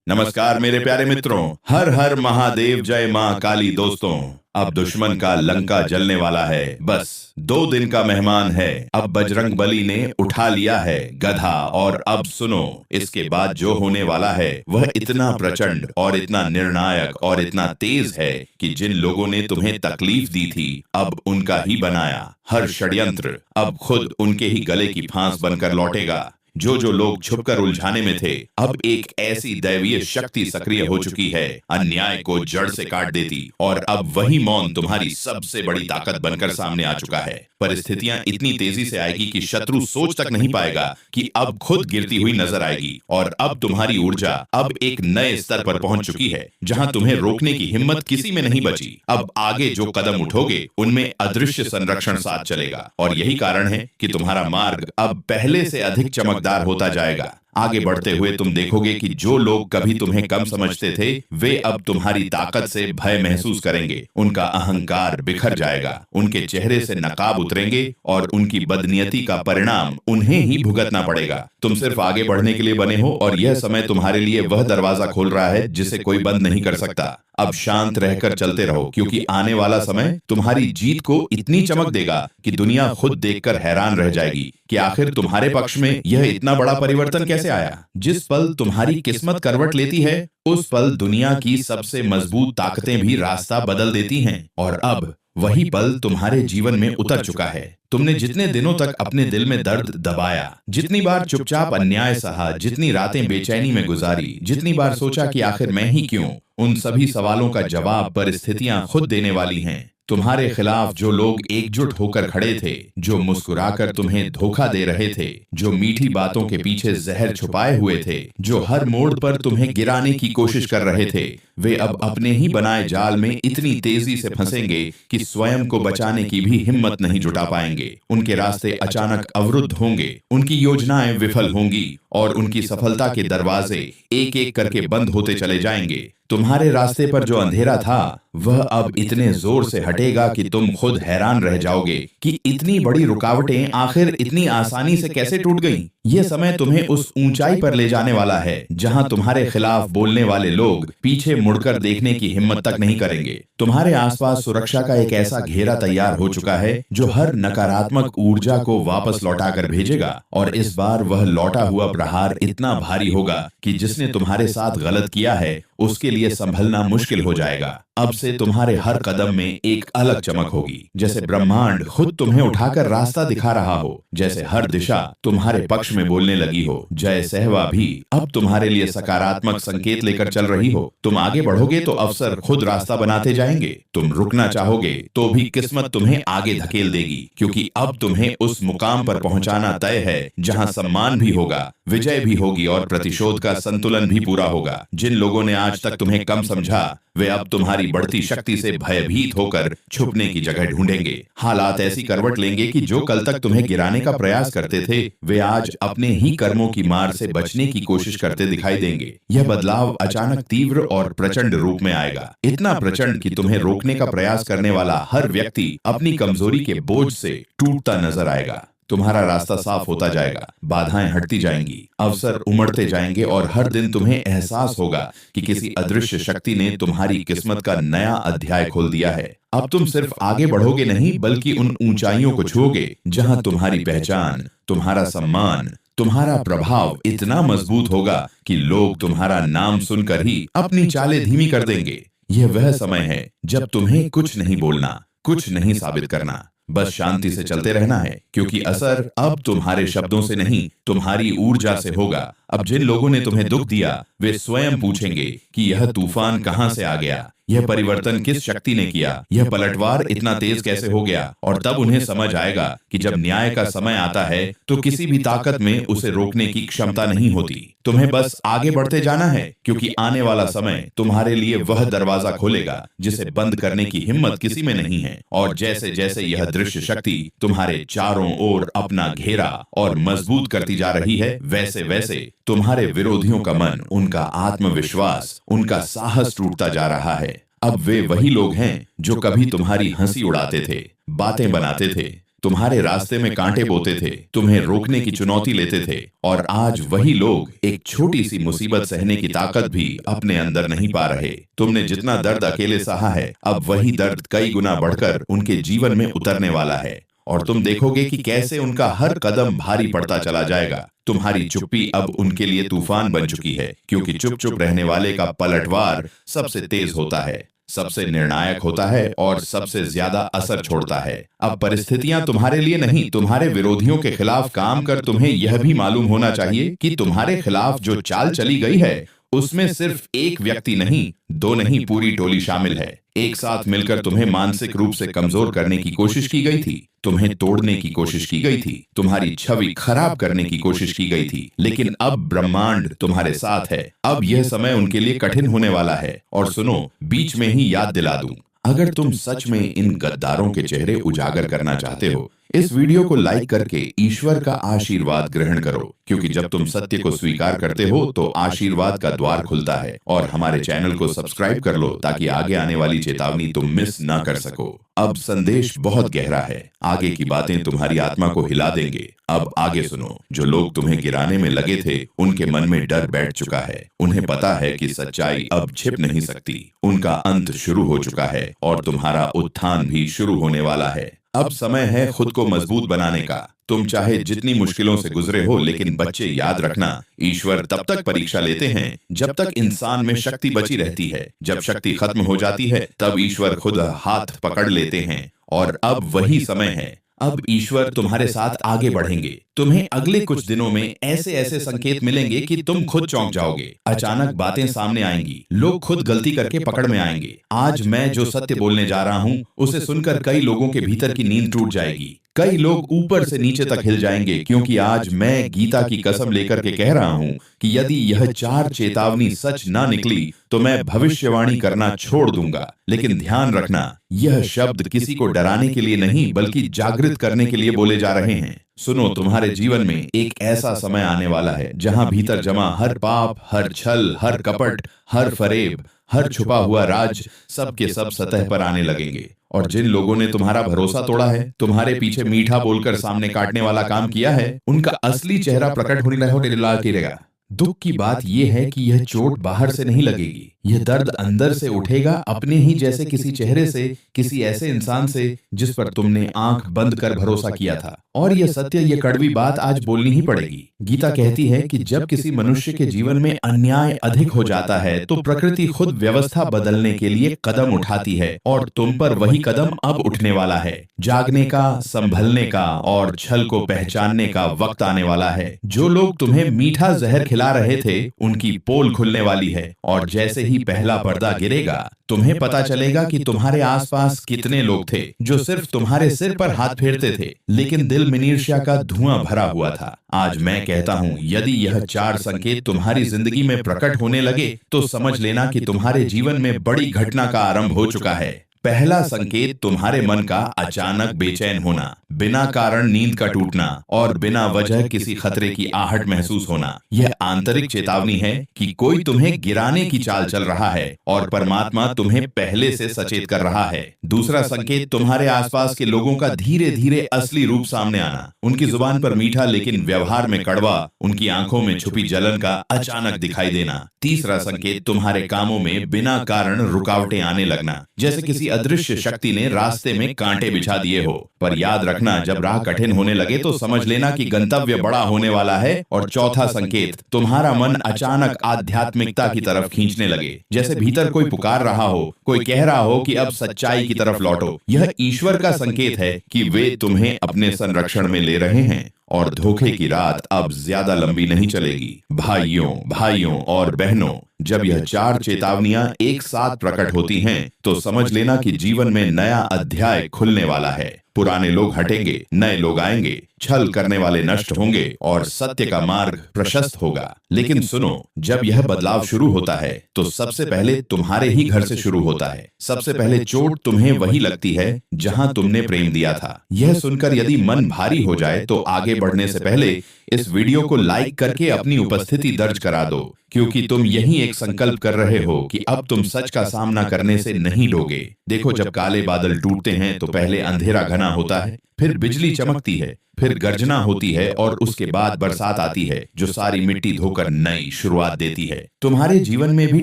नमस्कार मेरे प्यारे मित्रों, हर हर महादेव, जय मां काली। दोस्तों, अब दुश्मन का लंका जलने वाला है। बस 2 दिन का मेहमान है। अब बजरंग बली ने उठा लिया है गधा। और अब सुनो, इसके बाद जो होने वाला है वह इतना प्रचंड और इतना निर्णायक और इतना तेज है कि जिन लोगों ने तुम्हें तकलीफ दी थी, अब उनका ही बनाया हर षड्यंत्र अब खुद उनके ही गले की फांस बनकर लौटेगा। जो लोग छुपकर उलझाने में थे, अब एक ऐसी दैवीय शक्ति सक्रिय हो चुकी है, अन्याय को जड़ से काट देती। और अब वही मौन तुम्हारी सबसे बड़ी ताकत बनकर सामने आ चुका है। परिस्थितियां इतनी तेजी से आएगी कि शत्रु सोच तक नहीं पाएगा कि अब खुद गिरती हुई नजर आएगी। और अब तुम्हारी ऊर्जा अब एक नए स्तर पर पहुंच चुकी है, जहां तुम्हें रोकने की हिम्मत किसी में नहीं बची। अब आगे जो कदम उठोगे उनमें अदृश्य संरक्षण साथ चलेगा। और यही कारण है कि तुम्हारा मार्ग अब पहले से अधिक चमकदार होता जाएगा। आगे बढ़ते हुए तुम देखोगे कि जो लोग कभी तुम्हें कम समझते थे, वे अब तुम्हारी ताकत से भय महसूस करेंगे। उनका अहंकार बिखर जाएगा, उनके चेहरे से नकाब उतरेंगे और उनकी बदनीयती का परिणाम उन्हें ही भुगतना पड़ेगा। तुम सिर्फ आगे बढ़ने के लिए बने हो और यह समय तुम्हारे लिए वह दरवाजा खोल रहा है जिसे कोई बंद नहीं कर सकता। अब शांत रहकर चलते रहो, क्योंकि आने वाला समय तुम्हारी जीत को इतनी चमक देगा कि दुनिया खुद देखकर हैरान रह जाएगी कि आखिर तुम्हारे पक्ष में यह इतना बड़ा परिवर्तन कैसे आया। जिस पल तुम्हारी किस्मत करवट लेती है, उस पल दुनिया की सबसे मजबूत ताकतें भी रास्ता बदल देती हैं। और अब वही पल तुम्हारे जीवन में उतर चुका है। तुमने जितने दिनों तक अपने दिल में दर्द दबाया, जितनी बार चुपचाप अन्याय सहा, जितनी रातें बेचैनी में गुजारी, जितनी बार सोचा कि आखिर मैं ही क्यों, उन सभी सवालों का जवाब परिस्थितियां खुद देने वाली हैं। तुम्हारे खिलाफ जो लोग एकजुट होकर खड़े थे, जो मुस्कुराकर तुम्हें धोखा दे रहे थे, जो मीठी बातों के पीछे जहर छुपाए हुए थे, जो हर मोड़ पर तुम्हें गिराने की कोशिश कर रहे थे, वे अब अपने ही बनाए जाल में इतनी तेजी से फंसेंगे कि स्वयं को बचाने की भी हिम्मत नहीं जुटा पाएंगे। उनके रास्ते अचानक अवरुद्ध होंगे, उनकी योजनाएं विफल होंगी और उनकी सफलता के दरवाजे एक एक करके बंद होते चले जाएंगे। तुम्हारे रास्ते पर जो अंधेरा था, वह अब इतने जोर से हटेगा कि तुम खुद हैरान रह जाओगे कि इतनी बड़ी रुकावटें आखिर इतनी आसानी से कैसे टूट गईं। यह समय तुम्हें उस ऊंचाई पर ले जाने वाला है जहां तुम्हारे खिलाफ बोलने वाले लोग पीछे मुड़कर देखने की हिम्मत तक नहीं करेंगे। तुम्हारे आसपास सुरक्षा का एक ऐसा घेरा तैयार हो चुका है जो हर नकारात्मक ऊर्जा को वापस लौटा कर भेजेगा। और इस बार वह लौटा हुआ प्रहार इतना भारी होगा कि जिसने तुम्हारे साथ गलत किया है, उसके लिए संभलना मुश्किल हो जाएगा। अब से तुम्हारे हर कदम में एक अलग चमक होगी, जैसे ब्रह्मांड खुद तुम्हें उठाकर रास्ता दिखा रहा हो, जैसे हर दिशा तुम्हारे पक्ष में बोलने लगी हो। जय सहवा भी अब तुम्हारे लिए सकारात्मक संकेत लेकर चल रही हो। तुम आगे बढ़ोगे तो अवसर खुद रास्ता बनाते जाएंगे। तुम रुकना चाहोगे तो भी किस्मत तुम्हें आगे धकेल देगी, क्योंकि अब तुम्हें उस मुकाम पर पहुंचाना तय है जहां सम्मान भी होगा, विजय भी होगी और प्रतिशोध का संतुलन भी पूरा होगा। जिन लोगों ने आज तक तुम्हें कम समझा, वे अब तुम्हारी बढ़ती शक्ति से भयभीत होकर छुपने की जगह ढूंढेंगे। हालात ऐसी करवट लेंगे कि जो कल तक तुम्हें गिराने का प्रयास करते थे, वे आज अपने ही कर्मों की मार से बचने की कोशिश करते दिखाई देंगे। यह बदलाव अचानक तीव्र और प्रचंड रूप में आएगा, इतना प्रचंड कि तुम्हें रोकने का प्रयास करने वाला हर व्यक्ति अपनी कमजोरी के बोझ से टूटता नजर आएगा। तुम्हारा रास्ता साफ होता जाएगा, बाधाएं हटती जाएंगी, अवसर उमड़ते जाएंगे और हर दिन तुम्हें एहसास होगा कि किसी अदृश्य शक्ति ने तुम्हारी किस्मत का नया अध्याय खोल दिया है। अब तुम सिर्फ आगे बढ़ोगे नहीं, बल्कि उन ऊंचाइयों को छूओगे जहां तुम्हारी पहचान, तुम्हारा सम्मान, तुम्हारा प्रभाव इतना मजबूत होगा कि लोग तुम्हारा नाम सुनकर ही अपनी चालें धीमी कर देंगे। यह वह समय है जब तुम्हें कुछ नहीं बोलना, कुछ नहीं साबित करना, बस शांति से चलते रहना है, क्योंकि असर अब तुम्हारे शब्दों से नहीं, तुम्हारी ऊर्जा से होगा। अब जिन लोगों ने तुम्हें दुख दिया, वे स्वयं पूछेंगे कि यह तूफान कहां से आ गया, यह परिवर्तन किस शक्ति ने किया, यह पलटवार इतना तेज कैसे हो गया। और तब उन्हें समझ आएगा कि जब न्याय का समय आता है तो किसी भी ताकत में उसे रोकने की क्षमता नहीं होती। तुम्हें बस आगे बढ़ते जाना है, क्योंकि आने वाला समय तुम्हारे लिए वह दरवाजा खोलेगा जिसे बंद करने की हिम्मत किसी में नहीं है। और जैसे जैसे यह दृश्य शक्ति तुम्हारे चारों ओर अपना घेरा और मजबूत करती जा रही है, वैसे वैसे तुम्हारे विरोधियों का मन, उनका आत्मविश्वास, उनका साहस टूटता जा रहा है। अब वे वही लोग हैं जो कभी तुम्हारी हंसी उड़ाते थे, बातें बनाते थे, तुम्हारे रास्ते में कांटे बोते थे, तुम्हें रोकने की चुनौती लेते थे, और आज वही लोग एक छोटी सी मुसीबत सहने की ताकत भी अपने अंदर नहीं पा रहे। तुमने जितना दर्द अकेले सहा है, अब वही दर्द कई गुना बढ़कर उनके जीवन में उतरने वाला है, और तुम देखोगे कि कैसे उनका हर कदम भारी पड़ता चला जाएगा। तुम्हारी चुप्पी अब उनके लिए तूफान बन चुकी है, क्योंकि चुप चुप रहने वाले का पलटवार सबसे तेज होता है, सबसे निर्णायक होता है और सबसे ज्यादा असर छोड़ता है। अब परिस्थितियां तुम्हारे लिए नहीं, तुम्हारे विरोधियों के खिलाफ काम कर तुम्हें यह भी मालूम होना चाहिए कि तुम्हारे खिलाफ जो चाल चली गई है उसमें सिर्फ एक व्यक्ति नहीं, दो नहीं, पूरी टोली शामिल है। एक साथ मिलकर तुम्हें मानसिक रूप से कमजोर करने की कोशिश की गई थी, तुम्हें तोड़ने की कोशिश की गई थी, तुम्हारी छवि खराब करने की कोशिश की गई थी, लेकिन अब ब्रह्मांड तुम्हारे साथ है। अब यह समय उनके लिए कठिन होने वाला है। और सुनो, बीच में ही याद दिला दूं, अगर तुम सच में इन गद्दारों के चेहरे उजागर करना चाहते हो, इस वीडियो को लाइक करके ईश्वर का आशीर्वाद ग्रहण करो, क्योंकि जब तुम सत्य को स्वीकार करते हो तो आशीर्वाद का द्वार खुलता है। और हमारे चैनल को सब्सक्राइब कर लो ताकि आगे आने वाली चेतावनी तुम मिस ना कर सको। अब संदेश बहुत गहरा है, आगे की बातें तुम्हारी आत्मा को हिला देंगे। अब आगे सुनो। जो लोग तुम्हें गिराने में लगे थे, उनके मन में डर बैठ चुका है। उन्हें पता है कि सच्चाई अब छिप नहीं सकती। उनका अंत शुरू हो चुका है और तुम्हारा उत्थान भी शुरू होने वाला है। अब समय है खुद को मजबूत बनाने का। तुम चाहे जितनी मुश्किलों से गुजरे हो, लेकिन बच्चे याद रखना, ईश्वर तब तक परीक्षा लेते हैं जब तक इंसान में शक्ति बची रहती है। जब शक्ति खत्म हो जाती है तब ईश्वर खुद हाथ पकड़ लेते हैं, और अब वही समय है। अब ईश्वर तुम्हारे साथ आगे बढ़ेंगे। तुम्हें अगले कुछ दिनों में ऐसे ऐसे संकेत मिलेंगे कि तुम खुद चौंक जाओगे। अचानक बातें सामने आएंगी, लोग खुद गलती करके पकड़ में आएंगे। आज मैं जो सत्य बोलने जा रहा हूँ उसे सुनकर कई लोगों के भीतर की नींद टूट जाएगी। कई लोग ऊपर से नीचे तक हिल जाएंगे, क्योंकि आज मैं गीता की कसम लेकर के कह रहा हूँ कि यदि यह 4 चेतावनी सच ना निकली तो मैं भविष्यवाणी करना छोड़ दूंगा। लेकिन ध्यान रखना, यह शब्द किसी को डराने के लिए नहीं बल्कि जागृत करने के लिए बोले जा रहे हैं। सुनो, तुम्हारे जीवन में एक ऐसा समय आने वाला है जहां भीतर जमा हर पाप, हर छल, हर कपट, हर फरेब, हर छुपा हुआ राज सब के सब सतह पर आने लगेंगे। और जिन लोगों ने तुम्हारा भरोसा तोड़ा है, तुम्हारे पीछे मीठा बोलकर सामने काटने वाला काम किया है, उनका असली चेहरा प्रकट होने लगेगा। दुख की बात यह है कि यह चोट बाहर से नहीं लगेगी, यह दर्द अंदर से उठेगा, अपने ही जैसे किसी चेहरे से, किसी ऐसे इंसान से जिस पर तुमने आंख बंद कर भरोसा किया था। और यह सत्य, यह कड़वी बात आज बोलनी ही पड़ेगी। गीता कहती है कि जब किसी मनुष्य के जीवन में अन्याय अधिक हो जाता है तो प्रकृति खुद व्यवस्था बदलने के लिए कदम उठाती है, और तुम पर वही कदम अब उठने वाला है। जागने का, संभलने का और छल को पहचानने का वक्त आने वाला है। जो लोग तुम्हें मीठा जहर खिला रहे थे, उनकी पोल खुलने वाली है, और जैसे ही पहला पर्दा गिरेगा तुम्हें पता चलेगा कि तुम्हारे आसपास कितने लोग थे जो सिर्फ तुम्हारे सिर पर हाथ फेरते थे, लेकिन दिल में ईर्ष्या का धुआं भरा हुआ था। आज मैं कहता हूँ, यदि यह 4 संकेत तुम्हारी जिंदगी में प्रकट होने लगे तो समझ लेना कि तुम्हारे जीवन में बड़ी घटना का आरंभ हो चुका है। पहला संकेत, तुम्हारे मन का अचानक बेचैन होना, बिना कारण नींद का टूटना और बिना वजह किसी खतरे की आहट महसूस होना। यह आंतरिक चेतावनी है कि कोई तुम्हें गिराने की चाल चल रहा है और परमात्मा तुम्हें पहले से सचेत कर रहा है। दूसरा संकेत, तुम्हारे आसपास के लोगों का धीरे धीरे असली रूप सामने आना। उनकी जुबान पर मीठा लेकिन व्यवहार में कड़वा, उनकी आंखों में छुपी जलन का अचानक दिखाई देना। तीसरा संकेत, तुम्हारे कामों में बिना कारण रुकावटें आने लगना, जैसे किसी अदृश्य शक्ति ने रास्ते में कांटे बिछा दिए हो। पर याद रखना, जब राह कठिन होने लगे तो समझ लेना कि गंतव्य बड़ा होने वाला है। और चौथा संकेत, तुम्हारा मन अचानक आध्यात्मिकता की तरफ खींचने लगे, जैसे भीतर कोई पुकार रहा हो, कोई कह रहा हो कि अब सच्चाई की तरफ लौटो। यह ईश्वर का संकेत है कि वे तुम्हें अपने संरक्षण में ले रहे हैं, और धोखे की रात अब ज्यादा लंबी नहीं चलेगी। भाइयों और बहनों, जब यह 4 चेतावनियां एक साथ प्रकट होती हैं तो समझ लेना कि जीवन में नया अध्याय खुलने वाला है। पुराने लोग हटेंगे, नए लोग आएंगे, छल करने वाले नष्ट होंगे और सत्य का मार्ग प्रशस्त होगा। लेकिन सुनो, जब यह बदलाव शुरू होता है तो सबसे पहले तुम्हारे ही घर से शुरू होता है। सबसे पहले चोट तुम्हें वही लगती है जहां तुमने प्रेम दिया था। यह सुनकर यदि मन भारी हो जाए तो आगे बढ़ने से पहले इस वीडियो को लाइक करके अपनी उपस्थिति दर्ज करा दो, क्योंकि तुम यही एक संकल्प कर रहे हो कि अब तुम सच का सामना करने से नहीं डरोगे। देखो, जब काले बादल टूटते हैं तो पहले अंधेरा घना होता है, फिर बिजली चमकती है, फिर गर्जना होती है और उसके बाद बरसात आती है जो सारी मिट्टी धोकर नई शुरुआत देती है। तुम्हारे जीवन में भी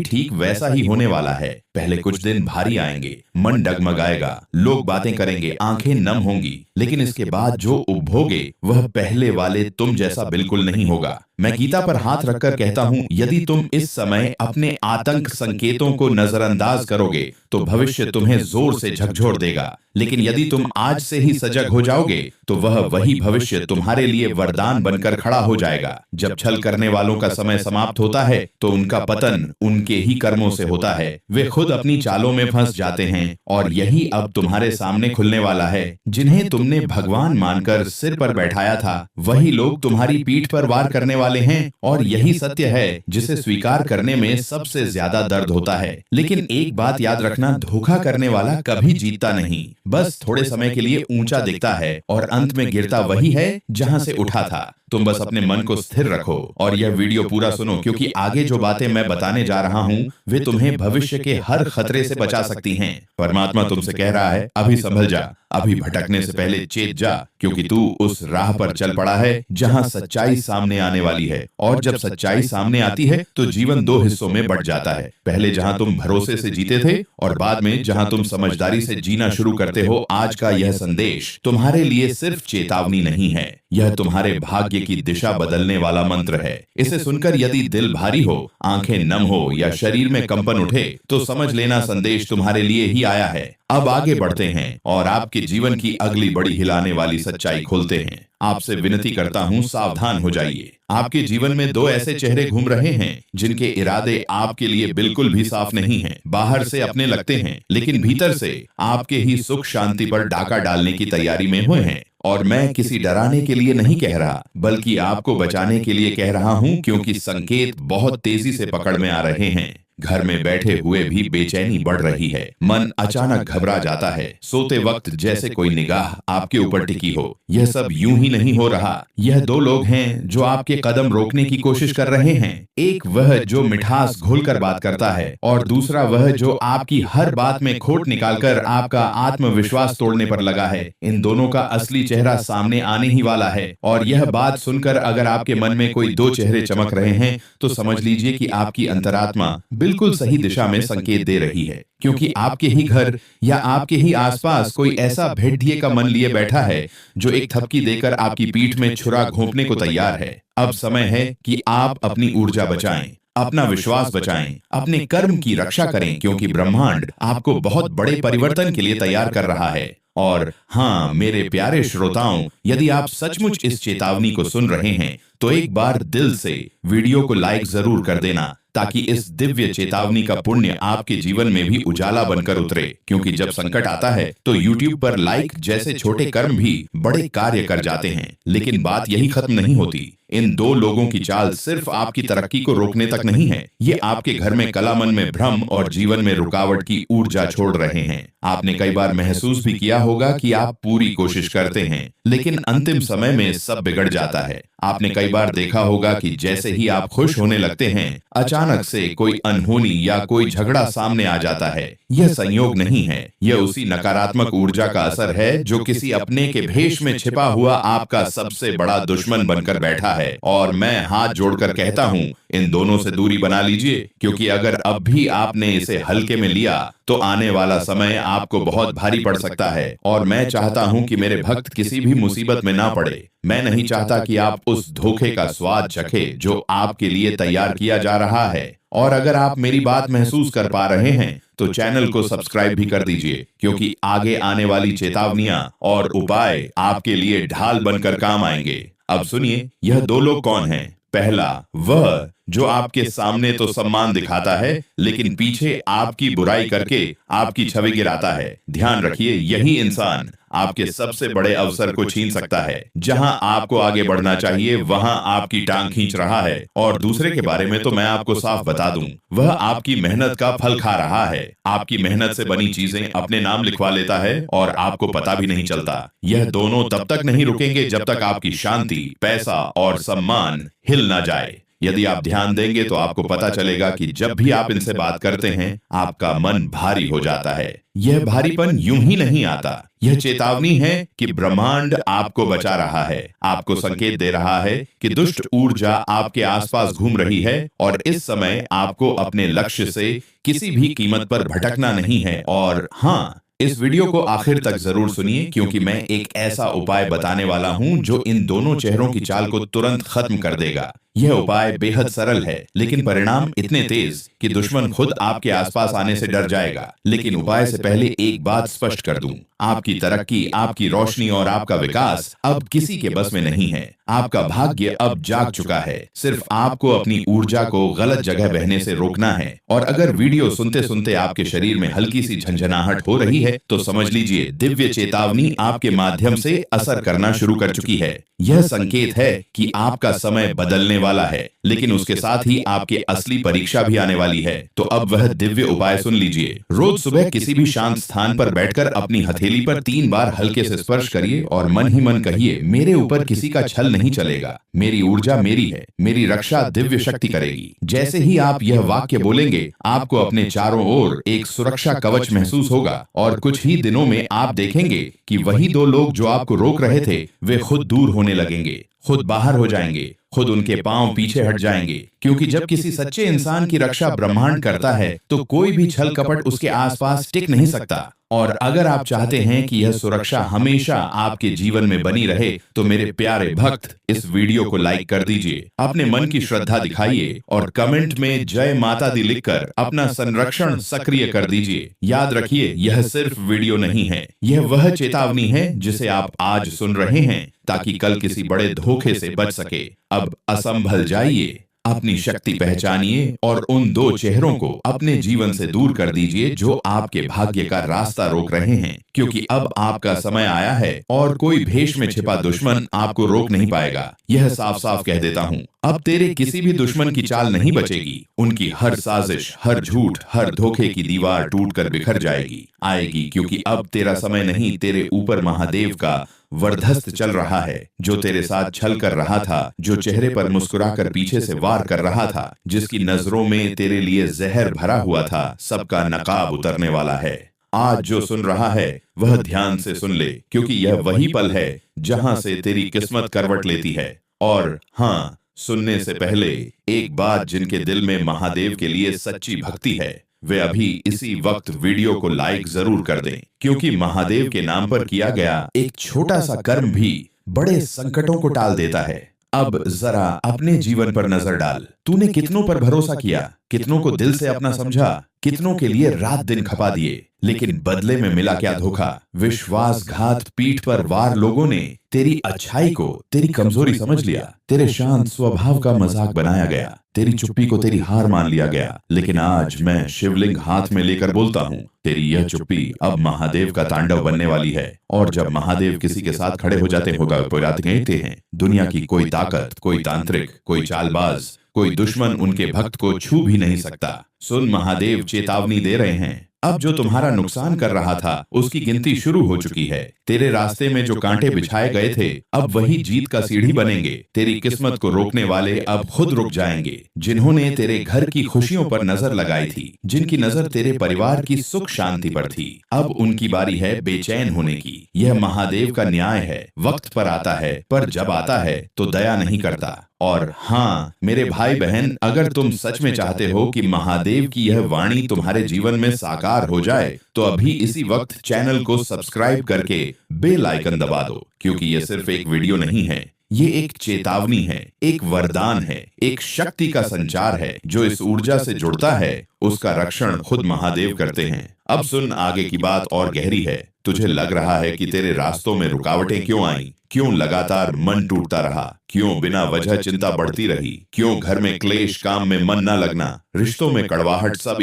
ठीक वैसा ही होने वाला है। पहले कुछ दिन भारी आएंगे, मन डगमगाएगा, लोग बातें करेंगे, आंखें नम होंगी, लेकिन इसके बाद जो उपभोगे वह पहले वाले तुम जैसा बिल्कुल नहीं होगा। मैं गीता पर हाथ रखकर कहता हूँ, यदि तुम इस समय अपने आतंक संकेतों को नजरअंदाज करोगे तो भविष्य तुम्हें जोर से झकझोर देगा, लेकिन यदि तुम आज से ही सजग हो जाओगे तो वह वही भविष्य तुम्हारे लिए वरदान बनकर खड़ा हो जाएगा। जब छल करने वालों का समय समाप्त होता है तो उनका पतन उनके ही कर्मों से होता है। वे खुद अपनी चालों में फंस जाते हैं और यही अब तुम्हारे सामने खुलने वाला है। जिन्हें तुमने भगवान मानकर सिर पर बैठाया था वही लोग तुम्हारी पीठ पर वार करने वाले हैं, और यही सत्य है जिसे स्वीकार करने में सबसे ज्यादा दर्द होता है। लेकिन एक बात याद रखना, धोखा करने वाला कभी जीतता नहीं, बस थोड़े समय के लिए ऊंचा दिखता है और अंत में गिरता वही है जहां से उठा था। तुम बस अपने मन को स्थिर रखो और यह वीडियो पूरा सुनो, क्योंकि आगे जो बातें मैं बताने जा रहा हूँ वे तुम्हें भविष्य के हर खतरे से बचा सकती हैं। परमात्मा तुमसे कह रहा है, अभी संभल जा, अभी भटकने से पहले चेत जा, क्योंकि तू उस राह पर चल पड़ा है जहां सच्चाई सामने आने वाली है। और जब सच्चाई सामने आती है तो जीवन दो हिस्सों में बंट जाता है। पहले जहां तुम भरोसे से जीते थे और बाद में जहां तुम समझदारी से जीना शुरू करते हो। आज का यह संदेश तुम्हारे लिए सिर्फ चेतावनी नहीं है, यह तुम्हारे भाग्य की दिशा बदलने वाला मंत्र है। इसे सुनकर यदि दिल भारी हो, आंखें नम हो या शरीर में कंपन उठे तो समझ लेना संदेश तुम्हारे लिए ही आया है। अब आगे बढ़ते हैं और आपके जीवन की अगली बड़ी हिलाने वाली सच्चाई खोलते हैं। आपसे विनती करता हूँ, सावधान हो जाइए। आपके जीवन में दो ऐसे चेहरे घूम रहे हैं जिनके इरादे आपके लिए बिल्कुल भी साफ नहीं हैं। बाहर से अपने लगते हैं लेकिन भीतर से आपके ही सुख शांति पर डाका डालने की तैयारी में हुए हैं। और मैं किसी डराने के लिए नहीं कह रहा, बल्कि आपको बचाने के लिए कह रहा हूँ, क्योंकि संकेत बहुत तेजी से पकड़ में आ रहे हैं। घर में बैठे हुए भी बेचैनी बढ़ रही है, मन अचानक घबरा जाता है, सोते वक्त जैसे कोई निगाह आपके ऊपर टिकी हो। यह सब यूं ही नहीं हो रहा। यह दो लोग हैं जो आपके कदम रोकने की कोशिश कर रहे हैं। एक वह जो मिठास घोलकर बात करता है और दूसरा वह जो आपकी हर बात में खोट निकालकर आपका आत्मविश्वास तोड़ने पर लगा है। इन दोनों का असली चेहरा सामने आने ही वाला है, और यह बात सुनकर अगर आपके मन में कोई दो चेहरे चमक रहे हैं तो समझ लीजिए कि आपकी अंतरात्मा बिल्कुल सही दिशा में संकेत दे रही है, क्योंकि आपके ही घर या आपके ही आसपास कोई ऐसा भेड़िए का मन लिए बैठा है जो एक थपकी देकर आपकी पीठ में छुरा घोंपने को तैयार है। अब समय है कि आप अपनी ऊर्जा बचाएं, अपना विश्वास बचाएं, अपने कर्म की रक्षा करें, क्योंकि ब्रह्मांड आपको बहुत बड़े परिवर्तन के लिए तैयार कर रहा है। और हाँ मेरे प्यारे श्रोताओं, यदि आप सचमुच इस चेतावनी को सुन रहे हैं तो एक बार दिल से वीडियो को लाइक जरूर कर देना, ताकि इस दिव्य चेतावनी का पुण्य आपके जीवन में भी उजाला बनकर उतरे। क्योंकि जब संकट आता है तो YouTube पर लाइक जैसे छोटे कर्म भी बड़े कार्य कर जाते हैं। लेकिन बात यही खत्म नहीं होती। इन दो लोगों की चाल सिर्फ आपकी तरक्की को रोकने तक नहीं है, ये आपके घर में कला, मन में भ्रम और जीवन में रुकावट की ऊर्जा छोड़ रहे हैं। आपने कई बार महसूस भी किया होगा कि आप पूरी कोशिश करते हैं लेकिन अंतिम समय में सब बिगड़ जाता है। आपने कई बार देखा होगा कि जैसे ही आप खुश होने लगते हैं अचानक से कोई अनहोनी या कोई झगड़ा सामने आ जाता है। यह संयोग नहीं है, यह उसी नकारात्मक ऊर्जा का असर है जो किसी अपने के भेष में छिपा हुआ आपका सबसे बड़ा दुश्मन बनकर बैठा है। और मैं हाथ जोड़कर कहता हूँ, इन दोनों से दूरी बना लीजिए, क्योंकि अगर अब भी आपने इसे हल्के में लिया तो आने वाला समय आपको बहुत भारी पड़ सकता है। और मैं चाहता हूं कि मेरे भक्त किसी भी मुसीबत में ना पड़े। मैं नहीं चाहता कि आप उस धोखे का स्वाद चखे जो आपके लिए तैयार किया जा रहा है। और अगर आप मेरी बात महसूस कर पा रहे हैं तो चैनल को सब्सक्राइब भी कर दीजिए, क्योंकि आगे आने वाली चेतावनियां और उपाय आपके लिए ढाल बनकर काम आएंगे। अब सुनिए, यह दो लोग कौन हैं। पहला, वह जो आपके सामने तो सम्मान दिखाता है लेकिन पीछे आपकी बुराई करके आपकी छवि गिराता है। ध्यान रखिए, यही इंसान आपके सबसे बड़े अवसर को छीन सकता है। जहां आपको आगे बढ़ना चाहिए वहां आपकी टांग खींच रहा है। और दूसरे के बारे में तो मैं आपको साफ बता दूं, वह आपकी मेहनत का फल खा रहा है। आपकी मेहनत से बनी चीजें अपने नाम लिखवा लेता है और आपको पता भी नहीं चलता। यह दोनों तब तक नहीं रुकेंगे जब तक आपकी शांति, पैसा और सम्मान हिल ना जाए। यदि आप ध्यान देंगे तो आपको पता चलेगा कि जब भी आप इनसे बात करते हैं आपका मन भारी हो जाता है। यह भारीपन यूं ही नहीं आता, यह चेतावनी है कि ब्रह्मांड आपको बचा रहा है, आपको संकेत दे रहा है कि दुष्ट ऊर्जा आपके आसपास घूम रही है और इस समय आपको अपने लक्ष्य से किसी भी कीमत पर भटकना नहीं है। और हाँ, इस वीडियो को आखिर तक जरूर सुनिए क्योंकि मैं एक ऐसा उपाय बताने वाला हूं जो इन दोनों चेहरों की चाल को तुरंत खत्म कर देगा। यह उपाय बेहद सरल है लेकिन परिणाम इतने तेज कि दुश्मन खुद आपके आसपास आने से डर जाएगा। लेकिन उपाय से पहले एक बात स्पष्ट कर दूं, आपकी तरक्की, आपकी रोशनी और आपका विकास अब किसी के बस में नहीं है। आपका भाग्य अब जाग चुका है, सिर्फ आपको अपनी ऊर्जा को गलत जगह बहने से रोकना है। और अगर वीडियो सुनते सुनते आपके शरीर में हल्की सी झंझनाहट हो रही है तो समझ लीजिए दिव्य चेतावनी आपके माध्यम से असर करना शुरू कर चुकी है। यह संकेत है कि आपका समय बदलने वाला है, लेकिन उसके साथ ही आपकी असली परीक्षा भी आने वाली है। तो अब वह दिव्य उपाय सुन लीजिए। रोज सुबह किसी भी शांत स्थान पर बैठकर अपनी हथेली पर 3 बार हल्के से स्पर्श करिए और मन ही मन कहिए, मेरे ऊपर किसी का छल नहीं चलेगा, मेरी ऊर्जा मेरी है, मेरी रक्षा दिव्य शक्ति करेगी। जैसे ही आप यह वाक्य बोलेंगे आपको अपने चारों ओर एक सुरक्षा कवच महसूस होगा और कुछ ही दिनों में आप देखेंगे कि वही 2 लोग जो आपको रोक रहे थे वे खुद दूर होने लगेंगे, खुद बाहर हो जाएंगे, खुद उनके पांव पीछे हट जाएंगे। क्योंकि जब किसी सच्चे इंसान की रक्षा ब्रह्मांड करता है तो कोई भी छल कपट उसके आसपास टिक नहीं सकता। और अगर आप चाहते हैं कि यह सुरक्षा हमेशा आपके जीवन में बनी रहे तो मेरे प्यारे भक्त इस वीडियो को लाइक कर दीजिए, अपने मन की श्रद्धा दिखाइए और कमेंट में जय माता दी लिखकर अपना संरक्षण सक्रिय कर दीजिए। याद रखिए, यह सिर्फ वीडियो नहीं है, यह वह चेतावनी है जिसे आप आज सुन रहे हैं ताकि कल किसी बड़े धोखे से बच सके। अब असंभल जाइए, अपनी शक्ति पहचानिए और उन 2 चेहरों को अपने जीवन से दूर कर दीजिए जो आपके भाग्य का रास्ता रोक रहे हैं। क्योंकि अब आपका समय आया है और कोई भेष में छिपा दुश्मन आपको रोक नहीं पाएगा। यह साफ साफ कह देता हूँ, अब तेरे किसी भी दुश्मन की चाल नहीं बचेगी। उनकी हर साजिश, हर झूठ, हर धोखे की दीवार टूटकर बिखर जाएगी आएगी। क्योंकि अब तेरा समय नहीं, तेरे ऊपर महादेव का वरदहस्त चल रहा है, जो तेरे साथ छल कर रहा था, जो चेहरे पर मुस्कुराकर पीछे से वार कर रहा था, जिसकी नजरों में तेरे लिए जहर भरा हुआ था, सबका नकाब उतरने वाला है। आज जो सुन रहा है वह ध्यान से सुन ले, क्योंकि यह वही पल है जहां से तेरी किस्मत करवट लेती है। और हाँ, सुनने से पहले एक बात, जिनके दिल में महादेव के लिए सच्ची भक्ति है वे अभी इसी वक्त वीडियो को लाइक जरूर कर दें, क्योंकि महादेव के नाम पर किया गया एक छोटा सा कर्म भी बड़े संकटों को टाल देता है। अब जरा अपने जीवन पर नजर डाल, तूने कितनों पर भरोसा किया, कितनों को दिल से अपना समझा, कितनों के लिए रात दिन खपा दिए, लेकिन बदले में मिला क्या धोखा, विश्वासघात, पीठ पर वार। लोगों ने तेरी अच्छाई को तेरी कमजोरी समझ लिया, तेरे शांत स्वभाव का मजाक बनाया गया, तेरी चुप्पी को तेरी हार मान लिया गया। लेकिन आज मैं शिवलिंग हाथ में लेकर बोलता हूँ, तेरी यह चुप्पी अब महादेव का तांडव बनने वाली है। और जब महादेव किसी के साथ खड़े हो जाते हैं, दुनिया की कोई ताकत, कोई तांत्रिक, कोई चालबाज, कोई दुश्मन उनके भक्त को छू भी नहीं सकता। सुन, महादेव चेतावनी दे रहे हैं, अब जो तुम्हारा नुकसान कर रहा था उसकी गिनती शुरू हो चुकी है। तेरे रास्ते में जो कांटे बिछाए गए थे अब वही जीत का सीढ़ी बनेंगे। तेरी किस्मत को रोकने वाले अब खुद रुक जाएंगे। जिन्होंने तेरे घर की खुशियों पर नजर लगाई थी, जिनकी नजर तेरे परिवार की सुख शांति पर थी, अब उनकी बारी है बेचैन होने की। यह महादेव का न्याय है, वक्त पर आता है, पर जब आता है तो दया नहीं करता। और हाँ मेरे भाई बहन, अगर तुम सच में चाहते हो कि महादेव की यह वाणी तुम्हारे जीवन में साकार हो जाए तो अभी इसी वक्त चैनल को सब्सक्राइब करके बेल आइकन दबा दो, क्योंकि यह सिर्फ एक वीडियो नहीं है, ये एक चेतावनी है, एक वरदान है, एक शक्ति का संचार है। जो इस ऊर्जा से जुड़ता है उसका रक्षण खुद महादेव करते हैं। अब सुन, आगे की बात और गहरी है। तुझे लग रहा है कि तेरे रास्तों में रुकावटें क्यों आई, क्यों लगातार मन टूटता रहा, क्यों बिना वजह चिंता बढ़ती रही, क्यों घर में क्लेश, काम में मन न लगना, रिश्तों में कड़वाहट, सब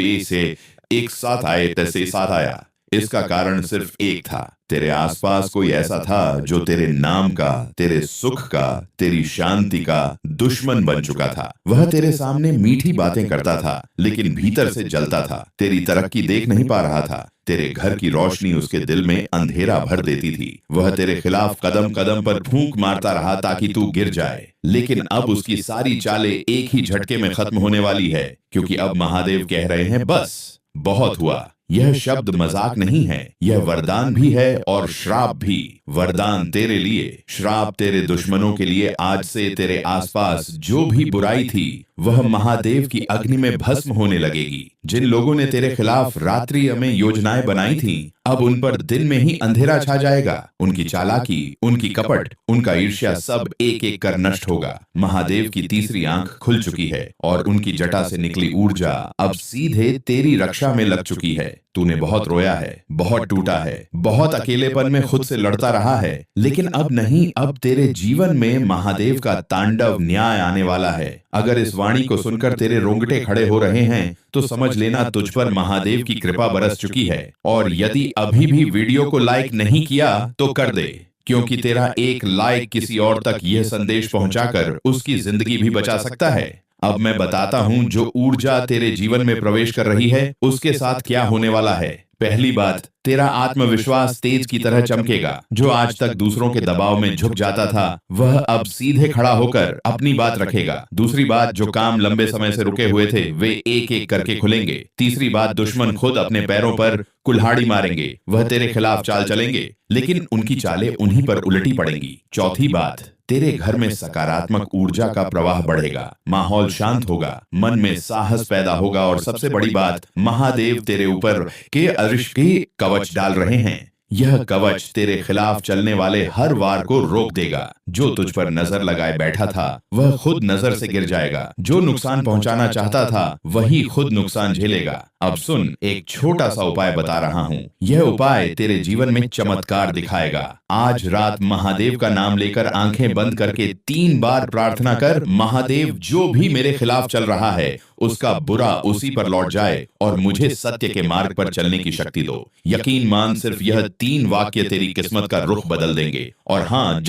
एक साथ आए तैसे साथ आया। इसका कारण सिर्फ एक था। तेरे आसपास कोई ऐसा था जो तेरे नाम का, तेरे सुख का, तेरी शांति का दुश्मन बन चुका था। वह तेरे सामने मीठी बातें करता था, लेकिन भीतर से जलता था। तेरी तरक्की देख नहीं पा रहा था। तेरे घर की रोशनी उसके दिल में अंधेरा भर देती थी। वह तेरे खिलाफ कदम कदम पर फूंक मारता रहा ताकि तू गिर जाए, लेकिन अब उसकी सारी चालें एक ही झटके में खत्म होने वाली है, क्योंकि अब महादेव कह रहे हैं, बस बहुत हुआ। यह शब्द मजाक नहीं है, यह वरदान भी है और श्राप भी। वरदान तेरे लिए, श्राप तेरे दुश्मनों के लिए। आज से तेरे आसपास जो भी बुराई थी वह महादेव की अग्नि में भस्म होने लगेगी। जिन लोगों ने तेरे खिलाफ रात्रि में योजनाएं बनाई थी, अब उन पर दिन में ही अंधेरा छा जाएगा। उनकी चालाकी, उनकी कपट, उनका ईर्ष्या सब एक एक कर नष्ट होगा। महादेव की तीसरी आंख खुल चुकी है और उनकी जटा से निकली ऊर्जा अब सीधे तेरी रक्षा में लग चुकी है। तूने बहुत रोया है, बहुत टूटा है, बहुत अकेलेपन में खुद से लड़ता रहा है, लेकिन अब नहीं। अब तेरे जीवन में महादेव का तांडव न्याय आने वाला है। अगर इस वाणी को सुनकर तेरे रोंगटे खड़े हो रहे हैं तो समझ लेना तुझ पर महादेव की कृपा बरस चुकी है। और यदि अभी भी वीडियो को लाइक नहीं किया तो कर दे, क्योंकि तेरा एक लाइक किसी और तक यह संदेश पहुंचाकर उसकी जिंदगी भी बचा सकता है। अब मैं बताता हूं जो ऊर्जा तेरे जीवन में प्रवेश कर रही है उसके साथ क्या होने वाला है। पहली बात, तेरा आत्मविश्वास तेज की तरह चमकेगा। जो आज तक दूसरों के दबाव में झुक जाता था वह अब सीधे खड़ा होकर अपनी बात रखेगा। दूसरी बात, जो काम लंबे समय से रुके हुए थे वे एक एक करके खुलेंगे। तीसरी बात, दुश्मन खुद अपने पैरों पर कुल्हाड़ी मारेंगे। वह तेरे खिलाफ चाल चलेंगे, लेकिन उनकी चालें उन्हीं पर उलटी पड़ेंगी। चौथी बात, तेरे घर में सकारात्मक ऊर्जा का प्रवाह बढ़ेगा, माहौल शांत होगा, मन में साहस पैदा होगा और सबसे बड़ी बात, महादेव तेरे ऊपर के अरिष्ट के कवच डाल रहे हैं। यह कवच तेरे खिलाफ चलने वाले हर वार को रोक देगा। जो तुझ पर नजर लगाए बैठा था वह खुद नजर से गिर जाएगा। जो नुकसान पहुंचाना चाहता था वही खुद नुकसान झेलेगा। अब सुन, एक छोटा सा उपाय बता रहा हूँ। यह उपाय तेरे जीवन में चमत्कार दिखाएगा। आज रात महादेव का नाम लेकर आंखें बंद करके 3 बार प्रार्थना कर, महादेव जो भी मेरे खिलाफ चल रहा है उसका बुरा उसी पर लौट जाए और मुझे सत्य के मार्ग पर चलने की शक्ति दो। यकीन मान, सिर्फ यह 3 वाक्य तेरी किस्मत का रुख बदल देंगे। और हाँ,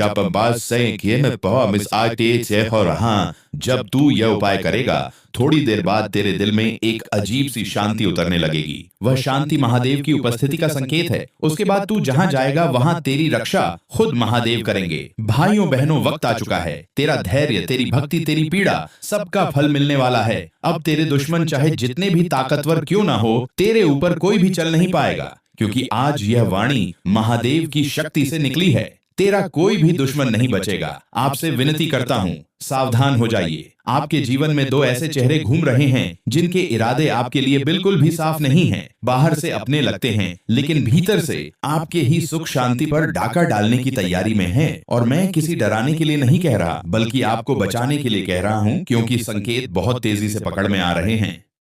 जब तू यह उपाय करेगा थोड़ी देर बाद तेरे दिल में एक अजीब सी शांति उतरने लगेगी। वह शांति महादेव की उपस्थिति का संकेत है। उसके बाद तू जहाँ जाएगा वहाँ तेरी रक्षा खुद महादेव करेंगे। भाइयों बहनों, वक्त आ चुका है। तेरा धैर्य, तेरी भक्ति, तेरी पीड़ा, सबका फल मिलने वाला है। अब तेरे दुश्मन चाहे जितने भी ताकतवर क्यों ना हो, तेरे ऊपर कोई भी चल नहीं पाएगा, क्योंकि आज यह वाणी महादेव की शक्ति से निकली है। तेरा कोई भी दुश्मन नहीं बचेगा। आपसे विनती करता हूँ, सावधान हो जाइए। आपके जीवन में 2 ऐसे चेहरे घूम रहे हैं जिनके इरादे आपके लिए बिल्कुल भी साफ नहीं हैं। बाहर से अपने लगते हैं, लेकिन भीतर से आपके ही सुख शांति पर डाका डालने की तैयारी में हैं। और मैं किसी डराने के लिए नहीं कह रहा, बल्कि आपको बचाने के लिए कह रहा हूँ, क्योंकि संकेत बहुत तेजी से पकड़ में आ रहे हैं।